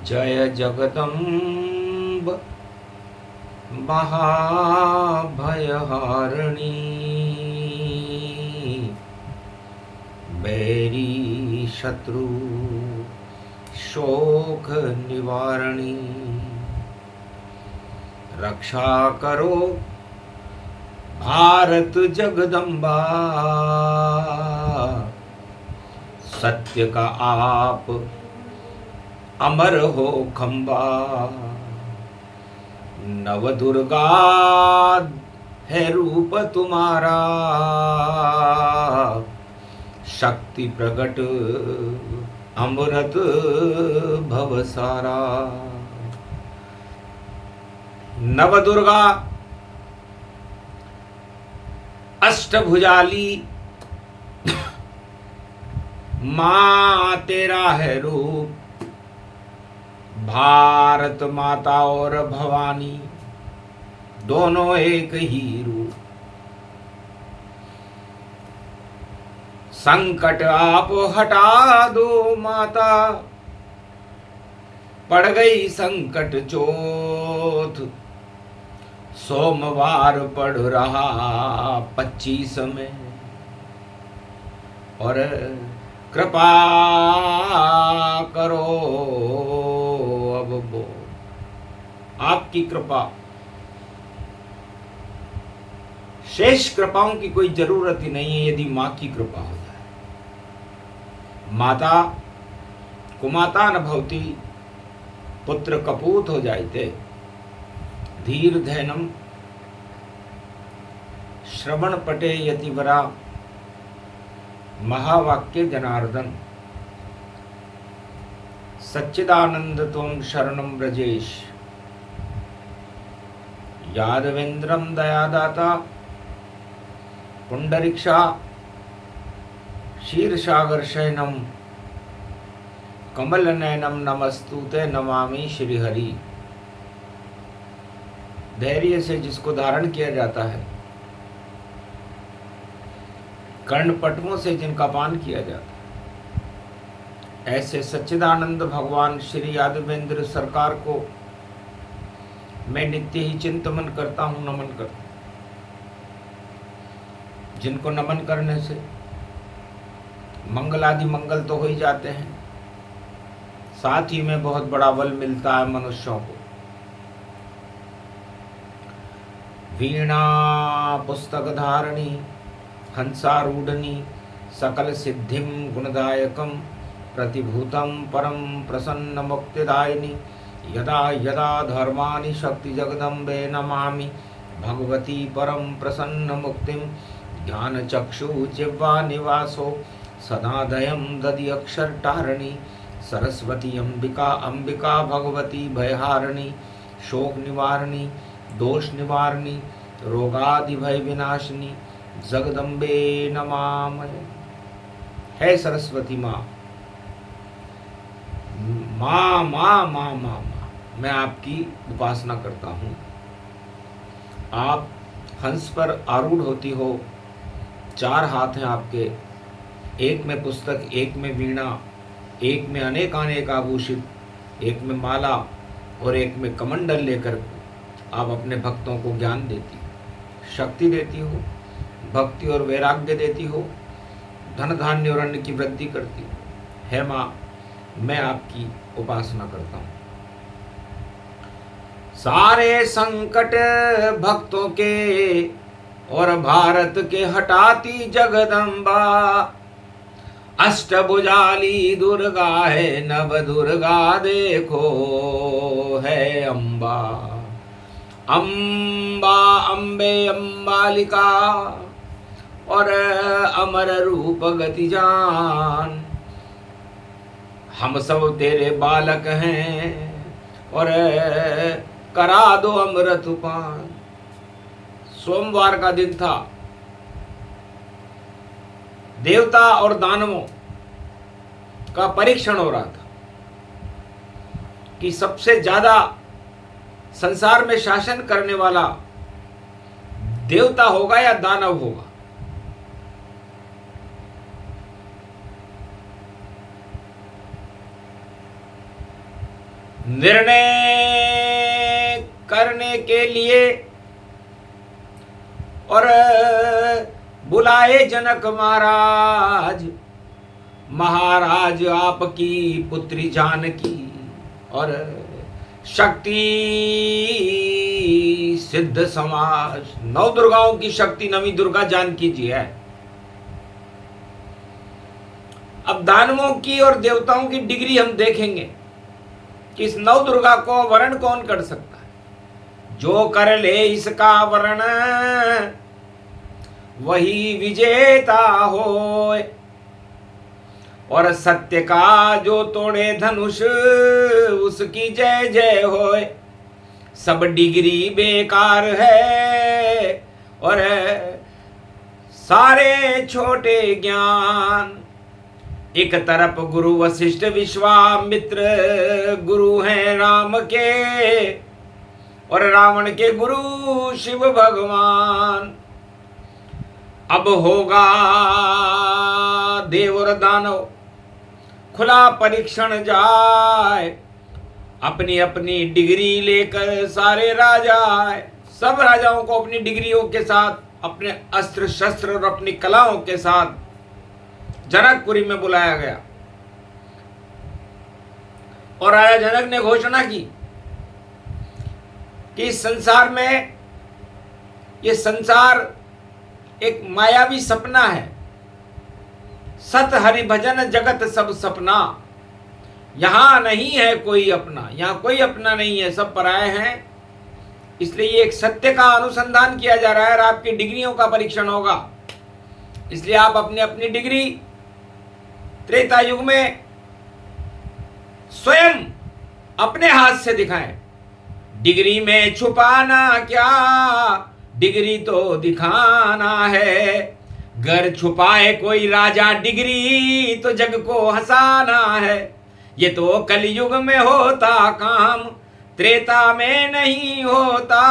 जय जगदम्ब महाभयहारिणी बैरी शत्रु शोक निवारणी रक्षा करो भारत जगदम्बा सत्य का आप अमर हो खंबा नव दुर्गा है रूप तुम्हारा शक्ति प्रकट अमृत भव सारा। नव दुर्गा अष्टभुजाली मां तेरा है रूप भारत माता और भवानी दोनों एक ही रूप। संकट आप हटा दो माता पड़ गई संकट चोट सोमवार पड़ रहा 25 में और कृपा करो अब वो आपकी कृपा शेष कृपाओं की कोई जरूरत ही नहीं है यदि मां की कृपा हो जाए। माता कुमाता न भवती पुत्र कपूत हो जाते धीर धैनम श्रवण पटे यतिवरा महावाक्य जनार्दन सच्चिदानंद त्वं शरणं ब्रजेश यादवेन्द्रम दयादाता पुंडरीक्षा क्षीरसागर शयनम कमल नयनम नमस्तुते नमामि श्रीहरि। धैर्य से जिसको धारण किया जाता है कर्णपटुओं से जिनका पान किया जाता है ऐसे सच्चिदानंद भगवान श्री यादवेंद्र सरकार को मैं नित्य ही चिंतन करता हूँ नमन करता हूँ। जिनको नमन करने से मंगलादि मंगल तो हो ही जाते हैं साथ ही में बहुत बड़ा बल मिलता है मनुष्यों को। वीणा पुस्तक धारणी हंसारूढ़नी सकल सिद्धिम गुणदायकम प्रतिभूतम परम प्रसन्न मुक्तिदायिनी यदा यदा धर्माणि शक्ति जगदम्बे नमामि भगवती परम प्रसन्न मुक्तिम ज्ञान चक्षु जिह्वा निवासो सदादयम दधि अक्षर टारणी सरस्वती अंबिका अंबिका भगवती भयहारिणी शोक निवारणी दोष निवारणी रोगादि भय विनाशिनी जगदम्बे नमामि। है सरस्वती माँ माँ माँ माँ माँ माँ मैं आपकी उपासना करता हूँ। आप हंस पर आरूढ़ होती हो 4 हाथ हैं आपके एक में पुस्तक एक में वीणा एक में अनेक आभूषित एक में माला और एक में कमंडल लेकर आप अपने भक्तों को ज्ञान देती हो शक्ति देती हो भक्ति और वैराग्य देती हो धन धान्य और अन्न की वृद्धि करती हो। है माँ मैं आपकी उपासना करता हूँ। सारे संकट भक्तों के और भारत के हटाती जगदम्बा अष्टभुजाली दुर्गा है नव दुर्गा देखो है अम्बा अम्बा अम्बे अम्बालिका और अमर रूप गति जान हम सब तेरे बालक हैं और करा दो अमृत पान। सोमवार का दिन था देवता और दानवों का परीक्षण हो रहा था कि सबसे ज्यादा संसार में शासन करने वाला देवता होगा या दानव होगा। निर्णय करने के लिए और बुलाए जनक महाराज। महाराज आपकी पुत्री जानकी और शक्ति सिद्ध समाज। 9 दुर्गाओं की शक्ति 9वीं दुर्गा जानकी जी है। अब दानवों की और देवताओं की डिग्री हम देखेंगे कि इस 9 दुर्गा को वर्ण कौन कर सकता है। जो कर ले इसका वर्ण वही विजेता होए, और सत्य का जो तोड़े धनुष उसकी जय जय होए। सब डिग्री बेकार है और सारे छोटे ज्ञान। एक तरफ गुरु वशिष्ठ विश्वामित्र गुरु हैं राम के, और रावण के गुरु शिव भगवान। अब होगा देव और दानव खुला परीक्षण जाए। अपनी अपनी डिग्री लेकर सारे राजा आए। सब राजाओं को अपनी डिग्रियों के साथ, अपने अस्त्र शस्त्र और अपनी कलाओं के साथ जनकपुरी में बुलाया गया। और राजा जनक ने घोषणा की कि इस संसार में, ये संसार एक मायावी सपना है। सत हरि भजन जगत सब सपना। यहां नहीं है कोई अपना, यहां कोई अपना नहीं है, सब पराये हैं। इसलिए ये एक सत्य का अनुसंधान किया जा रहा है और आपकी डिग्रियों का परीक्षण होगा। इसलिए आप अपनी अपनी डिग्री त्रेता युग में स्वयं अपने हाथ से दिखाएं। डिग्री में छुपाना क्या, डिग्री तो दिखाना है। घर छुपाए कोई राजा डिग्री तो जग को हंसाना है। ये तो कलयुग में होता काम, त्रेता में नहीं होता।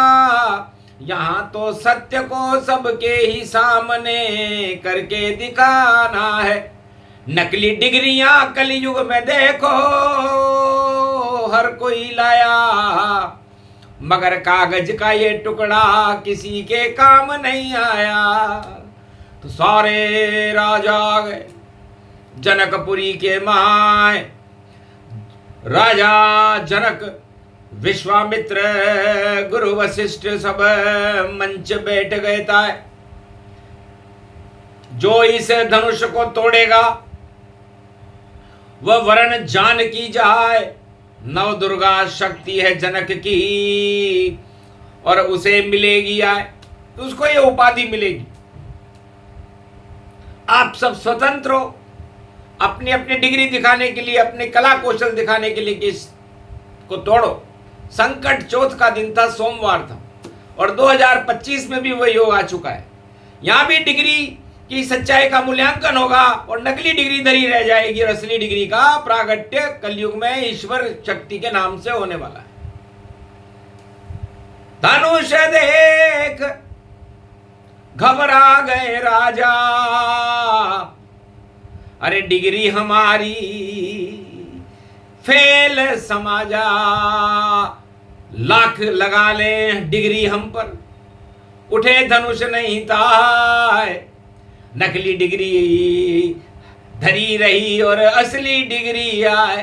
यहाँ तो सत्य को सबके ही सामने करके दिखाना है। नकली डिग्रियां कलयुग में देखो हर कोई लाया, मगर कागज का ये टुकड़ा किसी के काम नहीं आया। तो सारे राजा आ गए जनकपुरी के माए। राजा जनक, विश्वामित्र, गुरु वशिष्ठ सब मंच बैठ गए था। जो इस धनुष को तोड़ेगा वह वरण जान की जाए। 9 दुर्गा शक्ति है जनक की और उसे मिलेगी आए, तो उसको ये उपाधि मिलेगी। आप सब स्वतंत्र हो अपनी अपनी डिग्री दिखाने के लिए, अपने कला कौशल दिखाने के लिए कि इसको तोड़ो। संकट चौथ का दिन था, सोमवार था, और 2025 में भी वही योग आ चुका है। यहां भी डिग्री की सच्चाई का मूल्यांकन होगा और नकली डिग्री धरी रह जाएगी और असली डिग्री का प्रागट्य कलयुग में ईश्वर शक्ति के नाम से होने वाला है। धनुष देख घबरा गए राजा, अरे डिग्री हमारी फेल समाजा। लाख लगा ले डिग्री हम पर, उठे धनुष नहीं था। नकली डिग्री धरी रही और असली डिग्री आए।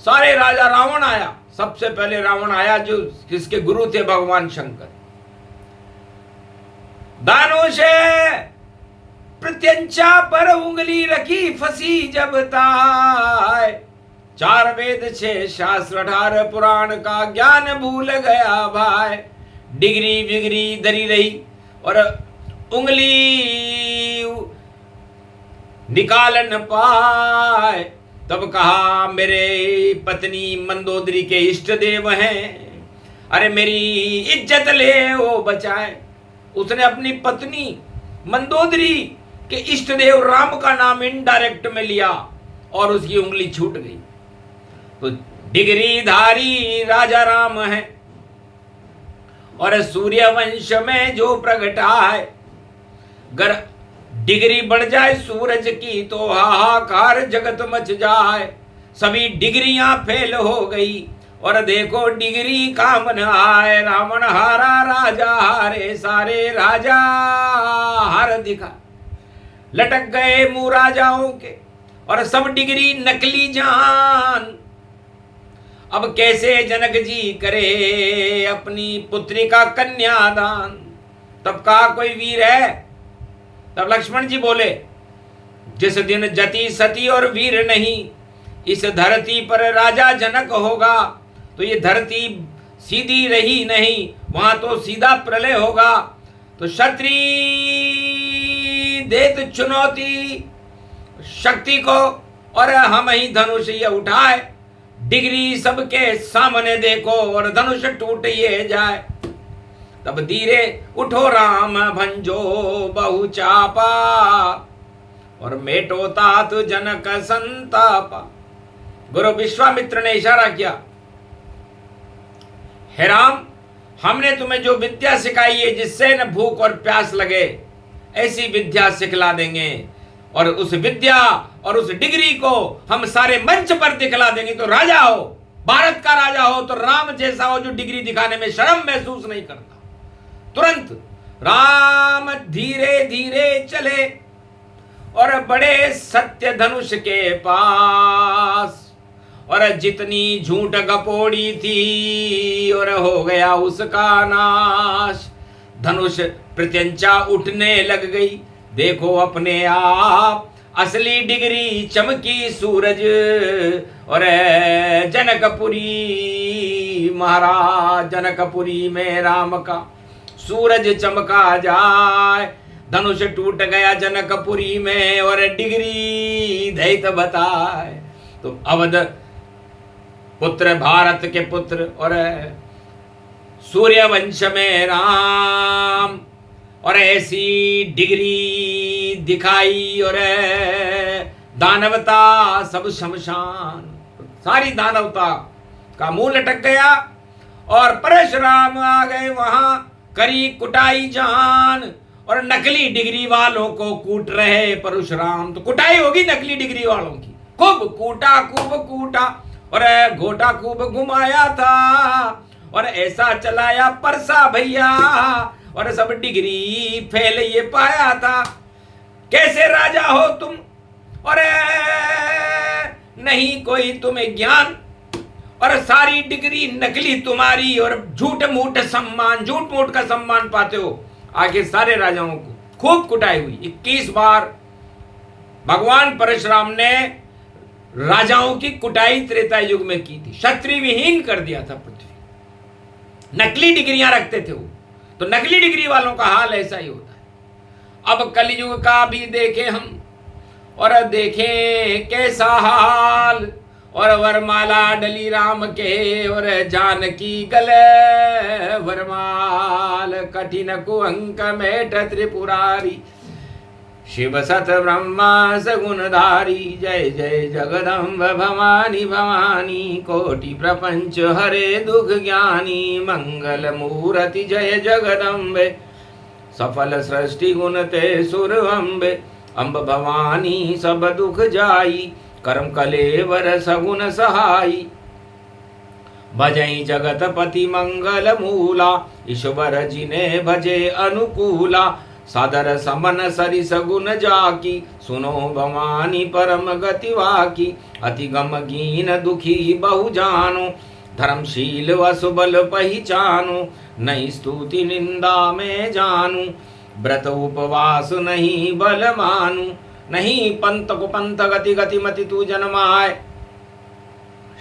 सारे राजा, रावण आया, सबसे पहले रावण आया जो किसके गुरु थे, भगवान शंकर। दानुष प्रत्यंचा पर उंगली रखी फंसी जब ताय। 4 वेद 6 शास्त्र 18 पुराण का ज्ञान भूल गया भाई। डिग्री विग्री धरी रही और उंगली निकाल न पाए। तब कहा मेरे पत्नी मंदोदरी के इष्ट देव हैं, अरे मेरी इज्जत ले वो बचाए। उसने अपनी पत्नी मंदोदरी के इष्ट देव राम का नाम इनडायरेक्ट में लिया और उसकी उंगली छूट गई। तो डिग्री धारी राजा राम है और सूर्य वंश में जो प्रगटा है। अगर डिग्री बढ़ जाए सूरज की तो हाहाकार जगत मच जाए। सभी डिग्रियां फेल हो गई और देखो डिगरी काम न आए, रावण हारा राजा हारे, सारे राजा हार दिखा। लटक गए मुंह राजाओं के और सब डिगरी नकली जान। अब कैसे जनक जी करे अपनी पुत्री का कन्यादान। तब कहा कोई वीर है? तब लक्ष्मण जी बोले, जिस दिन जति सती और वीर नहीं, इस धरती पर राजा जनक होगा तो ये धरती सीधी रही नहीं, वहां तो सीधा प्रलय होगा। तो क्षत्रिय देत चुनौती शक्ति को और हम ही धनुष ये उठाए, डिगरी सबके सामने देखो और धनुष टूट ये जाए। तब धीरे उठो राम भंजो बहु चापा और मेटो तात जनक संतापा। गुरु विश्वामित्र ने इशारा किया, हे राम, हमने तुम्हें जो विद्या सिखाई है जिससे न भूख और प्यास लगे, ऐसी विद्या सिखला देंगे और उस विद्या और उस डिग्री को हम सारे मंच पर दिखला देंगे। तो राजा हो, भारत का राजा हो तो राम जैसा हो जो डिग्री दिखाने में शर्म महसूस नहीं करता। तुरंत राम धीरे धीरे चले और बड़े सत्य धनुष के पास, और जितनी झूठ गपोड़ी थी और हो गया उसका नाश। धनुष प्रत्यंचा उठने लग गई, देखो अपने आप असली डिगरी चमकी सूरज। और जनकपुरी महाराज, जनकपुरी में राम का सूरज चमका जाए। धनुष टूट गया जनकपुरी में और डिगरी दैत बताए। तो अवध पुत्र, भारत के पुत्र और सूर्यवंश में राम, और ऐसी डिग्री दिखाई और दानवता सब शमशान, सारी दानवता का मुंह लटक गया। और परशुराम आ गए वहां, करी कुटाई जान, और नकली डिग्री वालों को कूट रहे परशुराम। तो कुटाई होगी नकली डिग्री वालों की, खूब कूटा और घोटा खूब घुमाया था और ऐसा चलाया परसा भैया, और सब डिग्री फैल ये पाया था। कैसे राजा हो तुम और नहीं कोई तुम्हें ज्ञान, और सारी डिग्री नकली तुम्हारी, और झूठ मूठ का सम्मान पाते हो। आगे सारे राजाओं को खूब कुटाई हुई। 21 बार भगवान परशुराम ने राजाओं की कुटाई त्रेता युग में की थी। क्षत्रिय विहीन कर दिया था पृथ्वी। नकली डिग्रियां रखते थे वो, तो नकली डिग्री वालों का हाल ऐसा ही होता है। अब कलयुग का भी देखें हम और देखें कैसा हाल, और वरमाला डली राम के और जानकी गले वरमाल। कठिन कुअंक मेट त्रिपुरारी, शिव सत ब्रह्मा सगुणधारी। जय जय जगदम्ब भवानी भवानी, कोटि प्रपंच हरे दुख ज्ञानी। मंगल मूर्ति जय जगदम्बे, सफल सृष्टि गुण ते सुर अम्बे। अम्ब भवानी सब दुख जाई, कर्म कलेवर सगुण सहाई। भजई जगतपति मंगल मूला, ईश्वर जिने भजे अनुकूला। सादर समन सरि सगुन जाकी, सुनो भवानी परम गति वाकी। अति गम गीन दुखी बहु जानो, धर्मशील वसुबल पहिचानो। नहीं स्तुति निंदा में जानू, व्रत उपवास नहीं बल मानू। नहीं पंथ को पंथ गति गति मति तू जन्माए।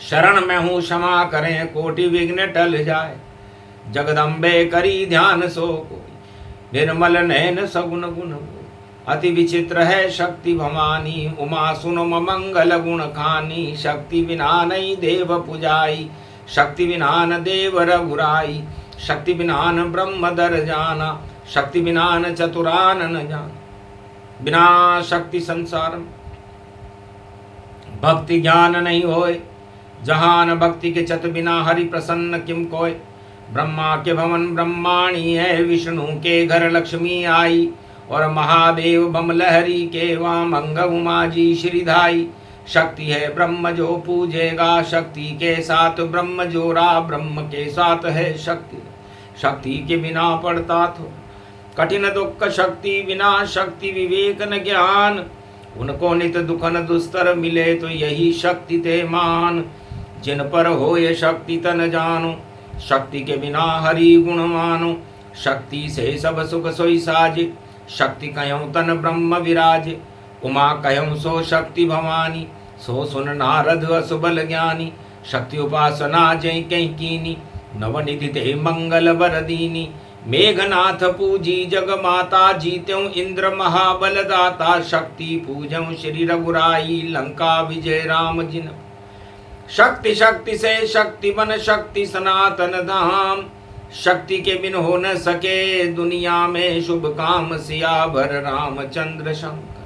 शरण में हूँ क्षमा करें कोटि विघ्न टल जाए। जगदम्बे करी ध्यान सो कोई, निर्मल नैन सगुन गुण। अति विचित्र है शक्ति भवानी, उमा सुनो मंगल गुण खानी। शक्ति बिना नहीं देव पुजाई, शक्ति बिना न देव रघुराई। शक्ति बिना न ब्रह्म दर जाना, शक्ति बिना न चतुरान न जान। बिना शक्ति संसार भक्ति ज्ञान नहीं होए, जहान भक्ति के चत बिना हरि प्रसन्न किम कोय। ब्रह्मा के भवन ब्रह्माणी है, विष्णु के घर लक्ष्मी आई। और महादेव बम लहरी के वामंग उमा जी श्रीधाई। शक्ति है ब्रह्म जो पूजेगा, शक्ति के साथ ब्रह्म जोड़ा, ब्रह्म के साथ है शक्ति। शक्ति के बिना पड़ता तो कठिन दुख, शक्ति बिना शक्ति विवेक न ज्ञान। उनको नित दुख न दुस्तर मिले, तो यही शक्ति ते मान। जिन पर हो ये शक्ति तन जानो, शक्ति के बिना हरि गुण मानो। शक्ति से सब सुख सोई साजे, शक्ति कहूँ तन ब्रह्म विराजे। उमा कहूँ सो शक्ति भवानी, सो सुन नारद असुबल ज्ञानी। शक्ति उपासना जय कहीं कीनी, नवनिधि ते मंगल वर दीनी। मेघनाथ पूजी जग माता, जीत्यों इंद्र महाबल दाता। शक्ति पूजऊं श्री रघुराई, लंका विजय राम जिन। शक्ति शक्ति से शक्ति बन, शक्ति सनातन धाम। शक्ति के बिन हो न सके दुनिया में शुभ काम, सियावर रामचंद्र शंकर।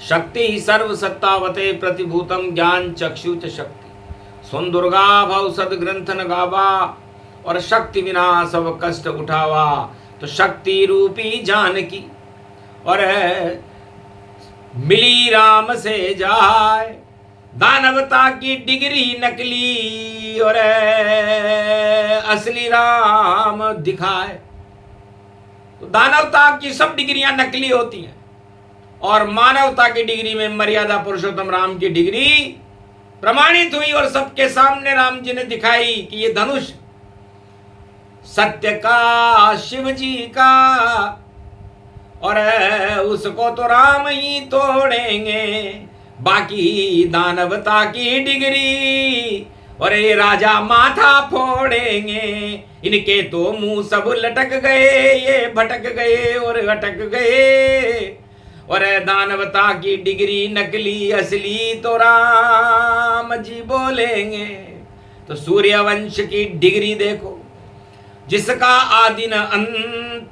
शक्ति सर्व सत्तावते प्रतिभूतम, ज्ञान चक्षुच शक्ति। सुन दुर्गा भव सद ग्रंथ न गावा, और शक्ति बिना सब कष्ट उठावा। तो शक्ति रूपी जानकी, और मिली राम से जाए। दानवता की डिग्री नकली, और असली राम दिखाए। तो दानवता की सब डिग्रियां नकली होती हैं, और मानवता की डिग्री में मर्यादा पुरुषोत्तम राम की डिग्री प्रमाणित हुई। और सबके सामने राम जी ने दिखाई कि ये धनुष सत्य का, शिव जी का, और उसको तो राम ही तोड़ेंगे। बाकी दानवता की डिग्री, और ये राजा माथा फोड़ेंगे। इनके तो मुंह सब लटक गए, ये भटक गए और अटक गए। और दानवता की डिग्री नकली, असली तो राम जी बोलेंगे। तो सूर्यवंश की डिग्री देखो, जिसका आदि न अंत।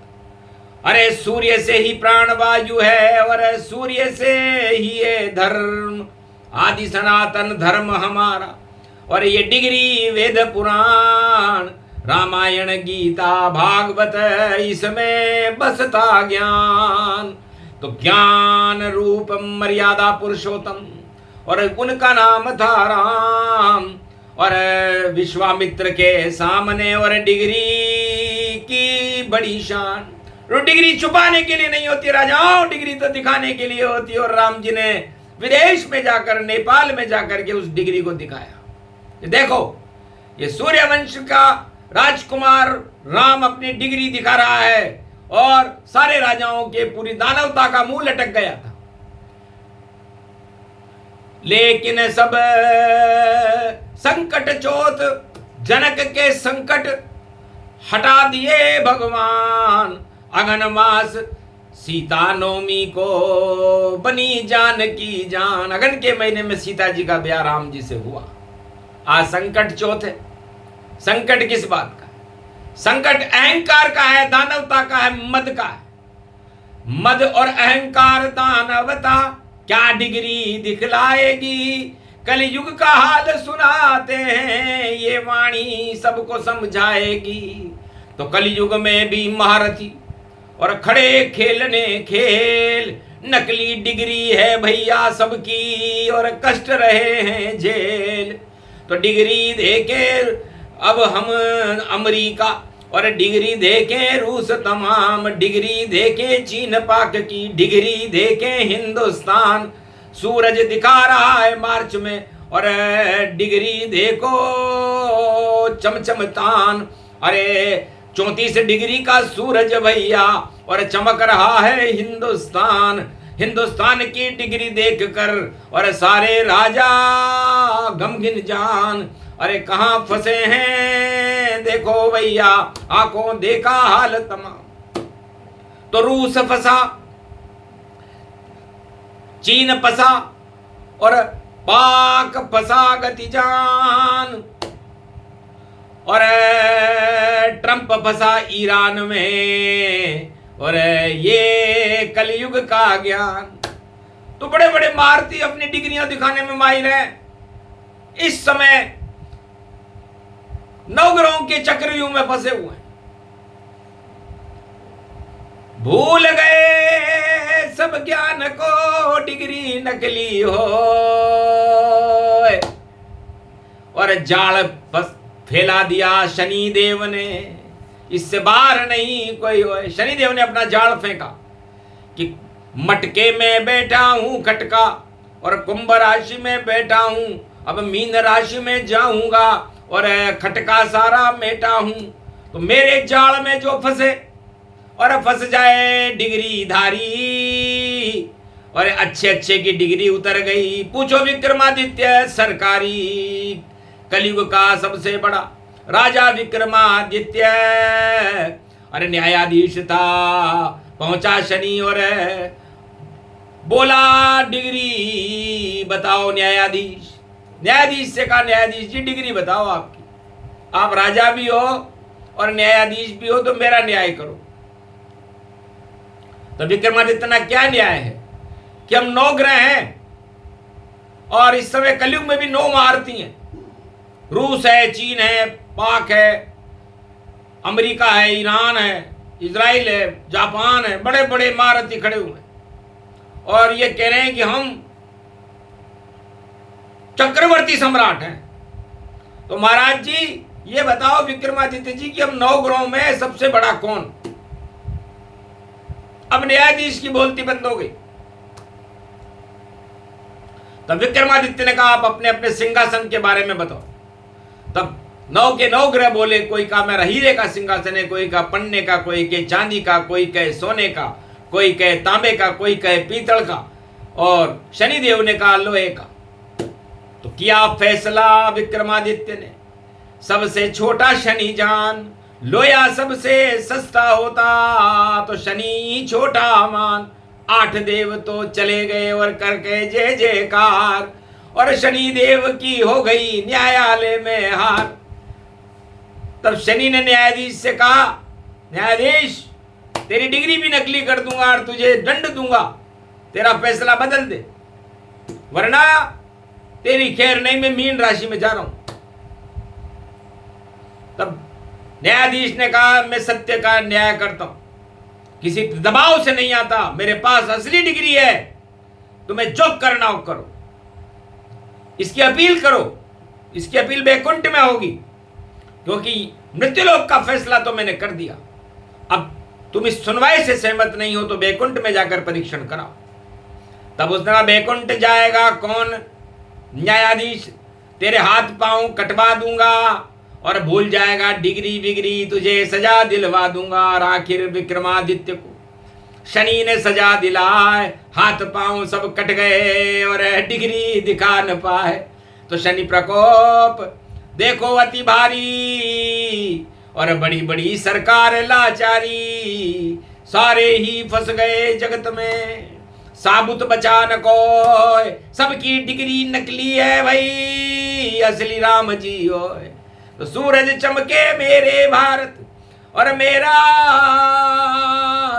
अरे सूर्य से ही प्राण वायु है, और सूर्य से ही ये धर्म, आदि सनातन धर्म हमारा। और ये डिग्री वेद पुराण, रामायण गीता भागवत, इसमें बसता ज्ञान। तो ज्ञान रूप मर्यादा पुरुषोत्तम, और उनका नाम था राम। और विश्वामित्र के सामने और डिग्री की बड़ी शान। और डिग्री छुपाने के लिए नहीं होती राजाओं, डिग्री तो दिखाने के लिए होती है। और राम जी ने विदेश में जाकर, नेपाल में जाकर के उस डिग्री को दिखाया। ये देखो, ये सूर्यवंश का राजकुमार राम अपनी डिग्री दिखा रहा है, और सारे राजाओं के पूरी दानवता का मुंह लटक गया था। लेकिन सब संकट चोट, जनक के संकट हटा दिए भगवान। अगन मास सीता नवमी को बनी जानकी जान। अगन के महीने में सीता जी का ब्याह राम जी से हुआ। आज संकट चौथ है। संकट किस बात का? संकट अहंकार का है, दानवता का है, मद का है। मद और अहंकार दानवता क्या डिग्री दिखलाएगी? कलयुग का हाल सुनाते हैं, ये वाणी सबको समझाएगी। तो कलयुग में भी महारथी और खड़े खेलने खेल, नकली डिग्री है भैया सबकी, और कष्ट रहे हैं जेल। तो डिग्री देके अब हम अमेरिका, और डिग्री देके रूस तमाम, डिग्री देके चीन पाक की, डिग्री देके हिंदुस्तान सूरज दिखा रहा है मार्च में, और डिग्री देखो चमचमतान। अरे 34 डिग्री का सूरज भैया, और चमक रहा है हिंदुस्तान। हिंदुस्तान की डिग्री देखकर और सारे राजा गमगीन जान। अरे कहाँ फंसे हैं देखो भैया, आंखों देखा हाल तमाम। तो रूस फंसा, चीन फंसा, और पाक फंसा गति जान, और ट्रंप फंसा ईरान में, और ये कलयुग का ज्ञान। तो बड़े बड़े भारतीय अपनी डिग्रियां दिखाने में माहिर हैं। इस समय नवग्रहों के चक्रव्यूह में फंसे हुए हैं। भूल गए सब ज्ञान को डिग्री नकली हो, और जाल बस फैला दिया शनि देव ने, इससे बाहर नहीं कोई हो। शनि देव ने अपना जाल फेंका कि मटके में बैठा हूं खटका, और कुंभ राशि में बैठा हूं, अब मीन राशि में जाऊंगा, और खटका सारा मेटा हूं। तो मेरे जाल में जो फंसे और फंस जाए डिग्री धारी, और अच्छे अच्छे की डिग्री उतर गई। पूछो विक्रमादित्य सरकारी, कलयुग का सबसे बड़ा राजा विक्रमादित्य, अरे न्यायाधीश था। पहुंचा शनि और बोला डिग्री बताओ न्यायाधीश। न्यायाधीश से कहा न्यायाधीश जी डिग्री बताओ आपकी, आप राजा भी हो और न्यायाधीश भी हो, तो मेरा न्याय करो। तो विक्रमादित्य ना क्या न्याय है कि हम 9 ग्रह हैं, और इस समय कलयुग में भी 9 महारथी हैं। रूस है, चीन है, पाक है, अमेरिका है, ईरान है, इजराइल है, जापान है, बड़े बड़े महारथी खड़े हुए हैं, और ये कह रहे हैं कि हम चक्रवर्ती सम्राट हैं। तो महाराज जी ये बताओ विक्रमादित्य जी कि हम 9 ग्रहों में सबसे बड़ा कौन? अब न्यायाधीश की बोलती बंद हो गई। तब विक्रमादित्य ने कहा आप अपने अपने सिंहासन के बारे में बताओ। तब 9 के 9 ग्रह बोले, कोई कहा मेरा हीरे का सिंहासन है, कोई कहा पन्ने का, कोई कहे चांदी का, कोई कहे सोने का, कोई कहे तांबे का, कोई कहे पीतल का, और शनिदेव ने कहा लोहे का। तो किया फैसला विक्रमादित्य ने, सबसे छोटा शनि जान, लोया सबसे सस्ता होता, तो शनि छोटा मान। 8 देव तो चले गए और करके जय जयकार, और शनि देव की हो गई न्यायालय में हार। तब शनि ने न्यायाधीश से कहा न्यायाधीश तेरी डिग्री भी नकली कर दूंगा और तुझे दंड दूंगा, तेरा फैसला बदल दे, वरना तेरी खैर नहीं, मैं मीन राशि में जा रहा हूं। तब न्यायाधीश ने कहा मैं सत्य का न्याय करता हूं, किसी दबाव से नहीं आता, मेरे पास असली डिग्री है, तुम्हें जो करना हो करो, इसकी अपील करो। इसकी अपील बैकुंठ में होगी, क्योंकि मृत्युलोक का फैसला तो मैंने कर दिया। अब तुम इस सुनवाई से सहमत नहीं हो तो बैकुंठ में जाकर परीक्षण कराओ। तब उसने कहा बैकुंठ जाएगा कौन? न्यायाधीश, तेरे हाथ पांव कटवा दूंगा और भूल जाएगा डिग्री विग्री, तुझे सजा दिलवा दूंगा। और आखिर विक्रमादित्य को शनि ने सजा दिलाए, हाथ पांव सब कट गए और डिग्री दिखा न पाए। तो शनि प्रकोप देखो अति भारी, और बड़ी बड़ी सरकार लाचारी, सारे ही फंस गए जगत में, साबुत बचा न कोई, सबकी डिग्री नकली है भाई, असली राम जी होए। तो सूरज चमके मेरे भारत और मेरा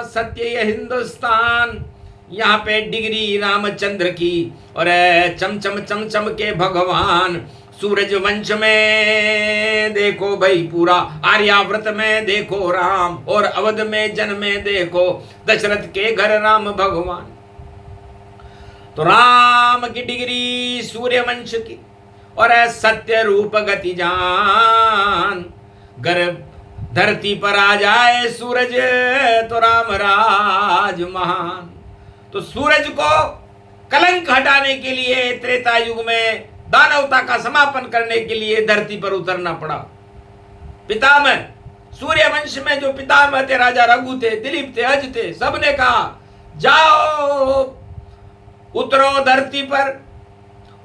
सत्य ये हिंदुस्तान, यहाँ पे डिग्री रामचंद्र की, और चम चम चम चम के भगवान। सूरज वंश में देखो भाई पूरा, आर्याव्रत में देखो राम, और अवध में जन्मे देखो दशरथ के घर राम भगवान। तो राम की डिग्री सूर्य वंश की, और सत्य रूप गति जान। गर्भ धरती पर आ जाए सूरज तो राम राज महान। तो सूरज को कलंक हटाने के लिए त्रेता युग में दानवता का समापन करने के लिए धरती पर उतरना पड़ा। पितामह सूर्य वंश में जो पितामह थे, राजा रघु थे, दिलीप थे, अज थे, सबने कहा जाओ उतरो धरती पर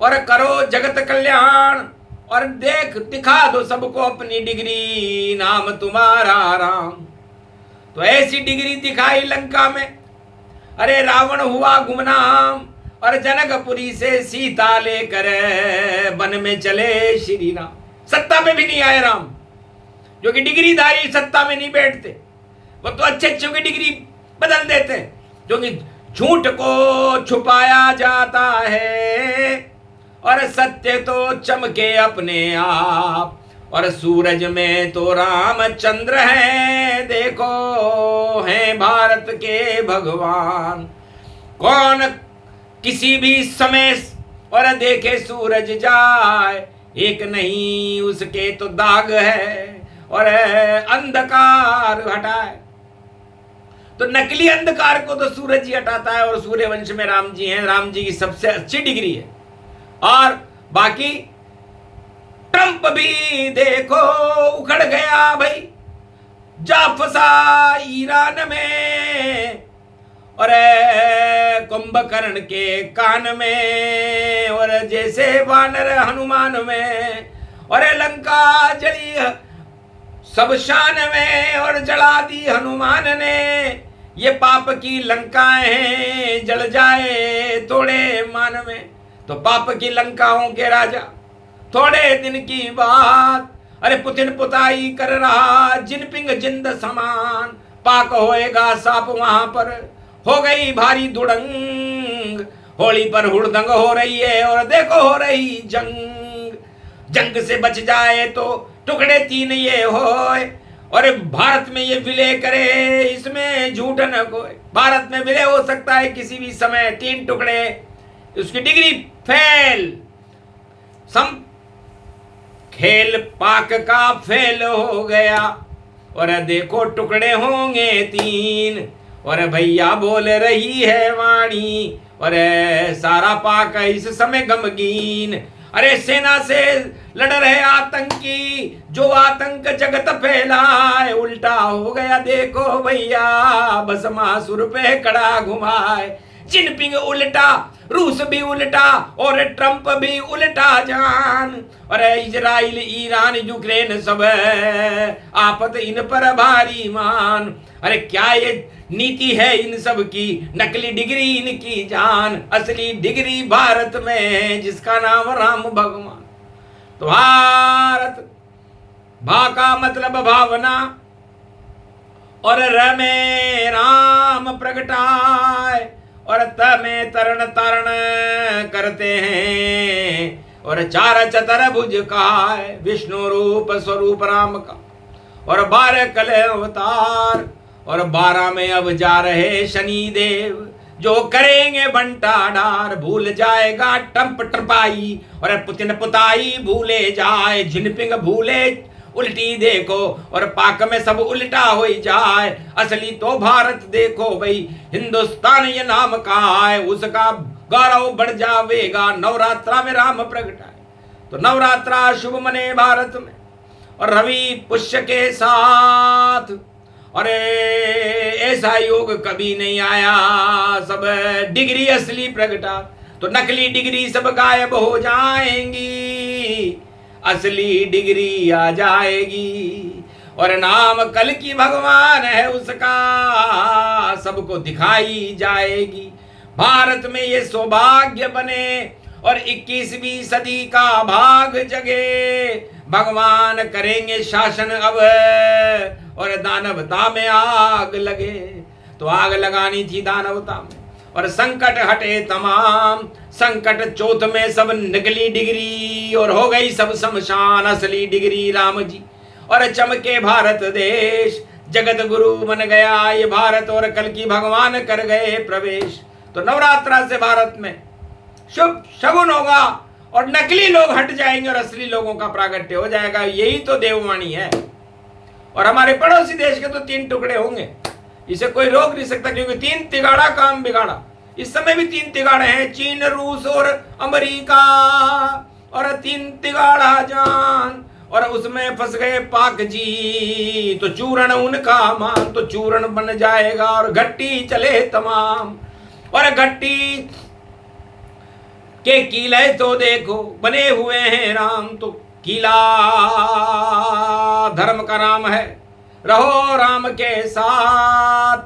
और करो जगत कल्याण, और दिखा दो सबको अपनी डिग्री, नाम तुम्हारा राम। तो ऐसी डिग्री दिखाई लंका में, अरे रावण हुआ गुमनाम, और जनकपुरी से सीता लेकर वन में चले श्री राम। सत्ता में भी नहीं आए राम, जो कि डिग्रीधारी सत्ता में नहीं बैठते, वो तो अच्छे अच्छों की डिग्री बदल देते, क्योंकि झूठ को छुपाया जाता है और सत्य तो चमके अपने आप। और सूरज में तो रामचंद्र हैं, देखो हैं भारत के भगवान। कौन किसी भी समय और देखे सूरज जाए, एक नहीं उसके तो दाग है और अंधकार हटाए। तो नकली अंधकार को तो सूरज ही हटाता है और सूर्यवंश में राम जी हैं, राम जी की सबसे अच्छी डिग्री है। और बाकी ट्रंप भी देखो उखड़ गया भाई, जा फंसा ईरान में और कुंभकर्ण के कान में, और जैसे वानर हनुमान में, और लंका जली सब शान में और जला दी हनुमान ने। ये पाप की लंकाएं हैं, जल जाए थोड़े मान में। तो पाप की लंकाओं के राजा थोड़े दिन की बात, अरे पुतिन पुताई कर रहा जिनपिंग जिंद समान, पाक होएगा साप वहां पर, हो गई भारी दुड़ंग, होली पर हुड़दंग हो रही है और देखो हो रही जंग, जंग से बच जाए तो टुकड़े तीन ये होए, और भारत में ये विलय करे इसमें झूठ न कोई। भारत में विलय हो सकता है किसी भी समय, तीन टुकड़े, उसकी डिग्री फेल, सम खेल पाक का फेल हो गया, और देखो टुकड़े होंगे तीन, और भैया बोल रही है वाणी, और सारा पाक इस समय गमगीन। अरे सेना से लड़ रहे आतंकी, जो आतंक जगत फैलाए, उल्टा हो गया देखो भैया, भस्मासुर पे कड़ा घुमाए। जिनपिंग उल्टा, रूस भी उल्टा, और ट्रंप भी उल्टा जान, और इजराइल ईरान यूक्रेन सब आफत इन पर भारी मान। अरे क्या ये नीति है इन सब की, नकली डिग्री इनकी जान, असली डिग्री भारत में है जिसका नाम राम भगवान। तो भारत भा का मतलब भावना, और र में राम प्रगटाए, और त में तरण तारण करते हैं, और चार चतर भुज का है विष्णु रूप स्वरूप राम का, और 12 कल अवतार, और 12 में अब जा रहे शनि देव, जो करेंगे बंटा डार, भूल जाएगा ट्रंप ट्रपाई, और पुतिन पुताई भूले जाए, जिनपिंग भूले उल्टी देखो, और पाक में सब उल्टा हो जाए। असली तो भारत देखो भाई, हिंदुस्तान ये नाम का है, उसका गौरव बढ़ जावेगा नवरात्रा में राम प्रगटाए। तो नवरात्रा शुभ मने भारत में, और रवि पुष्य के साथ, अरे ऐसा योग कभी नहीं आया, सब डिग्री असली प्रगटा, तो नकली डिग्री सब गायब हो जाएंगी, असली डिग्री आ जाएगी, और नाम कल की भगवान है उसका सबको दिखाई जाएगी। भारत में ये सौभाग्य बने और 21वीं सदी का भाग जगे, भगवान करेंगे शासन अब, और दानवता में आग लगे। तो आग लगानी थी दानवता में, और संकट हटे तमाम, संकट चौथ में सब नकली डिग्री, और हो गई सब शमशान असली डिग्री राम जी, और चमके भारत देश, जगत गुरु बन गया ये भारत, और कल की भगवान कर गए प्रवेश। तो नवरात्रा से भारत में शुभ शगुन होगा, और नकली लोग हट जाएंगे और असली लोगों का प्रागट्य हो जाएगा, यही तो देववाणी है। और हमारे पड़ोसी देश के तो 3 टुकड़े होंगे, इसे कोई रोक नहीं सकता, क्योंकि 3 तिगाड़ा काम बिगाड़ा। इस समय भी 3 तिगाड़े हैं, चीन, रूस और अमेरिका, और 3 तिगाड़ा जान, और उसमें फंस गए पाक जी, तो चूरण उनका मान, तो चूरण बन जाएगा और घट्टी चले तमाम। और घट्टी के किले तो देखो बने हुए हैं राम, तो किला धर्म का नाम है, रहो राम के साथ,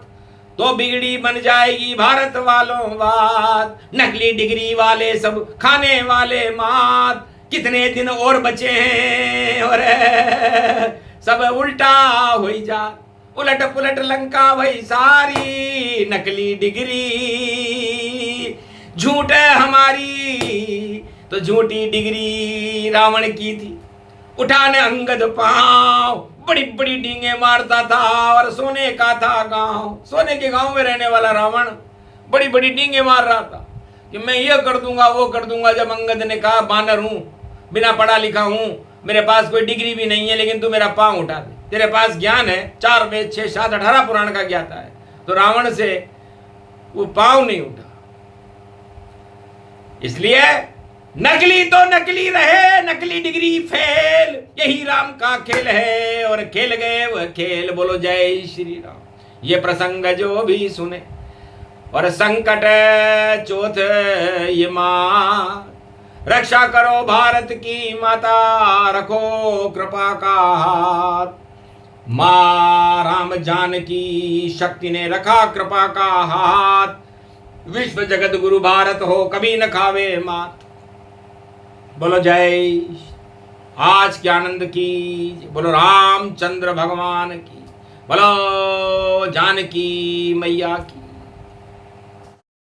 तो बिगड़ी बन जाएगी भारत वालों बात। नकली डिग्री वाले सब खाने वाले मात, कितने दिन और बचे हैं, और सब उल्टा हो जा, उलट पुलट लंका वही सारी, नकली डिग्री झूठ है हमारी, तो झूठी डिग्री रावण की थी। उठाने अंगद पांव, बड़ी बड़ी डींगे मारता था, और सोने का था गांव, सोने के गांव में रहने वाला रावण, बड़ी बड़ी डींगे मार रहा था कि मैं ये कर दूंगा वो कर दूंगा। जब अंगद ने कहा बानर हूं, बिना पढ़ा लिखा हूं, मेरे पास कोई डिग्री भी नहीं है, लेकिन तू मेरा पांव उठा दे, तेरे पास ज्ञान है, 4 वेद 6 7 18 पुराण का ज्ञाता है, तो रावण से वो पांव नहीं उठा। इसलिए नकली तो नकली रहे, नकली डिग्री फेल, यही राम का खेल है, और खेल गए वह खेल। बोलो जय श्री राम। ये प्रसंग जो भी सुने और संकट चोथ ये माँ, रक्षा करो भारत की माता, रखो कृपा का हाथ। माँ राम जानकी शक्ति ने रखा कृपा का हाथ, विश्व जगत गुरु भारत हो, कभी न खावे मात। बोलो जय। आज के आनंद की, बोलो रामचंद्र भगवान की, बोलो जानकी मैया की।